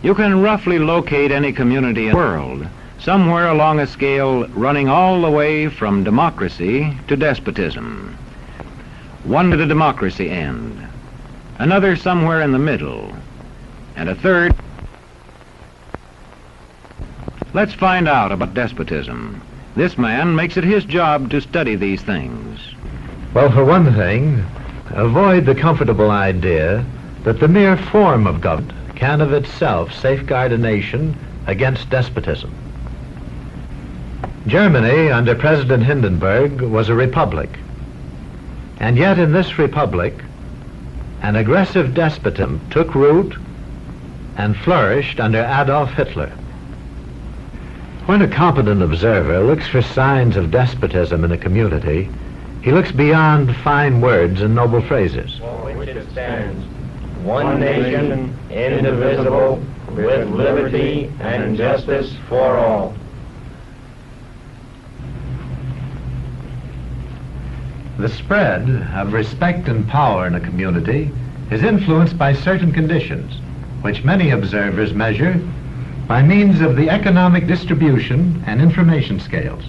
You can roughly locate any community in the world, somewhere along a scale running all the way from democracy to despotism. One to the democracy end, another somewhere in the middle, and a third. Let's find out about despotism. This man makes it his job to study these things. Well, for one thing, avoid the comfortable idea that the mere form of government can of itself safeguard a nation against despotism. Germany, under President Hindenburg, was a republic. And yet in this republic, an aggressive despotism took root and flourished under Adolf Hitler. When a competent observer looks for signs of despotism in a community, he looks beyond fine words and noble phrases. For which it stands, one nation, indivisible, with liberty and justice for all. The spread of respect and power in a community is influenced by certain conditions, which many observers measure by means of the economic distribution and information scales.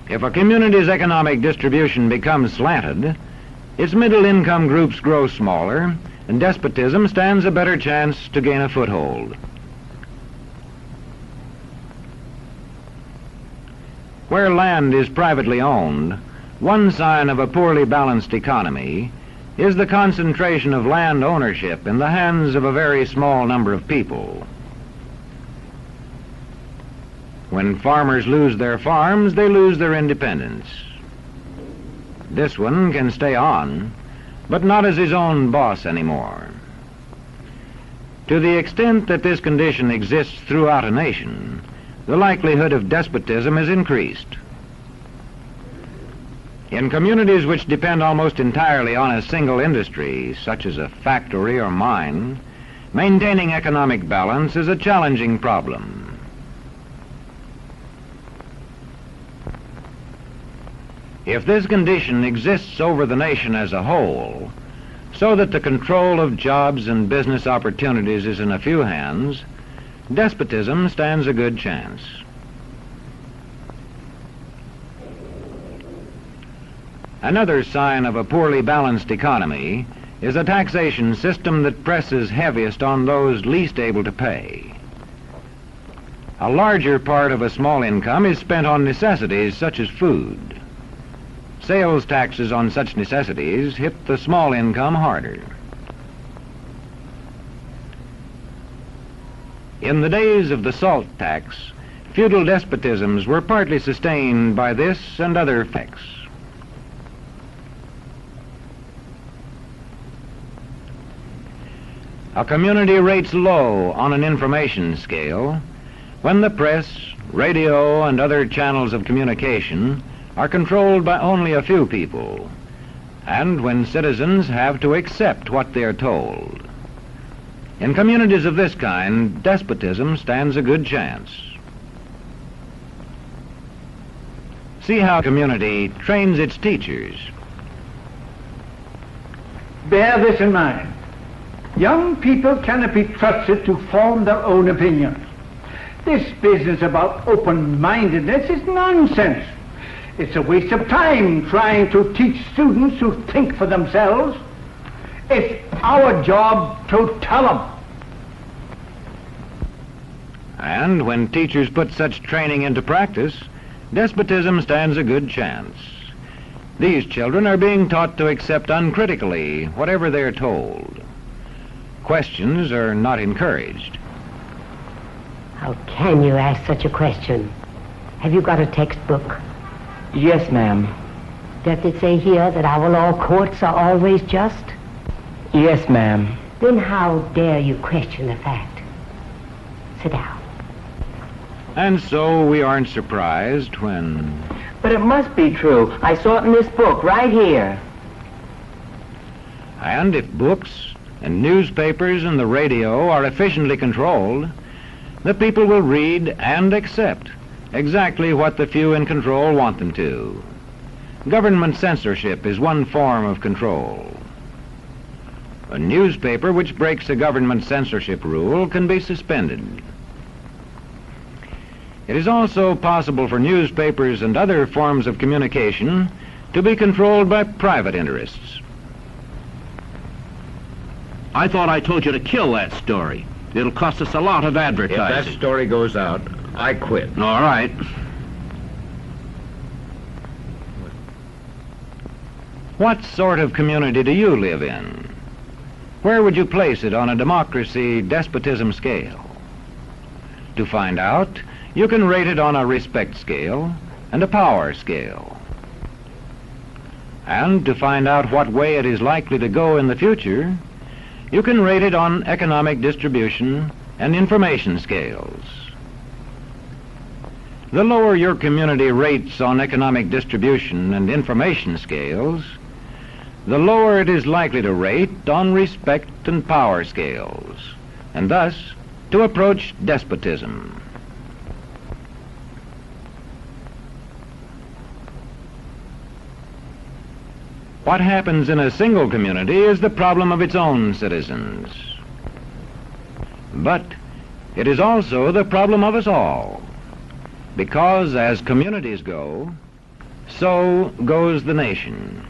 If a community's economic distribution becomes slanted, its middle-income groups grow smaller, and despotism stands a better chance to gain a foothold. Where land is privately owned, one sign of a poorly balanced economy is the concentration of land ownership in the hands of a very small number of people. When farmers lose their farms, they lose their independence. This one can stay on, but not as his own boss anymore. To the extent that this condition exists throughout a nation, the likelihood of despotism is increased. In communities which depend almost entirely on a single industry, such as a factory or mine, maintaining economic balance is a challenging problem. If this condition exists over the nation as a whole, so that the control of jobs and business opportunities is in a few hands, despotism stands a good chance. Another sign of a poorly balanced economy is a taxation system that presses heaviest on those least able to pay. A larger part of a small income is spent on necessities such as food. Sales taxes on such necessities hit the small income harder. In the days of the salt tax, feudal despotisms were partly sustained by this and other effects. A community rates low on an information scale when the press, radio, and other channels of communication are controlled by only a few people, and when citizens have to accept what they are told. In communities of this kind, despotism stands a good chance. See how a community trains its teachers. Bear this in mind. Young people cannot be trusted to form their own opinions. This business about open-mindedness is nonsense. It's a waste of time trying to teach students to think for themselves. It's our job to tell them. And when teachers put such training into practice, despotism stands a good chance. These children are being taught to accept uncritically whatever they're told. Questions are not encouraged. How can you ask such a question? Have you got a textbook? Yes, ma'am. Does it say here that our law courts are always just? Yes, ma'am. Then how dare you question the fact? Sit down. And so we aren't surprised when... But it must be true. I saw it in this book right here. And if books and newspapers and the radio are efficiently controlled, the people will read and accept exactly what the few in control want them to. Government censorship is one form of control. A newspaper which breaks a government censorship rule can be suspended. It is also possible for newspapers and other forms of communication to be controlled by private interests. I thought I told you to kill that story. It'll cost us a lot of If advertising. that story goes out, I quit. All right. What sort of community do you live in? Where would you place it on a democracy-despotism scale? To find out, you can rate it on a respect scale and a power scale. And to find out what way it is likely to go in the future, you can rate it on economic distribution and information scales. The lower your community rates on economic distribution and information scales, the lower it is likely to rate on respect and power scales, and thus to approach despotism. What happens in a single community is the problem of its own citizens. But it is also the problem of us all, because as communities go, so goes the nation.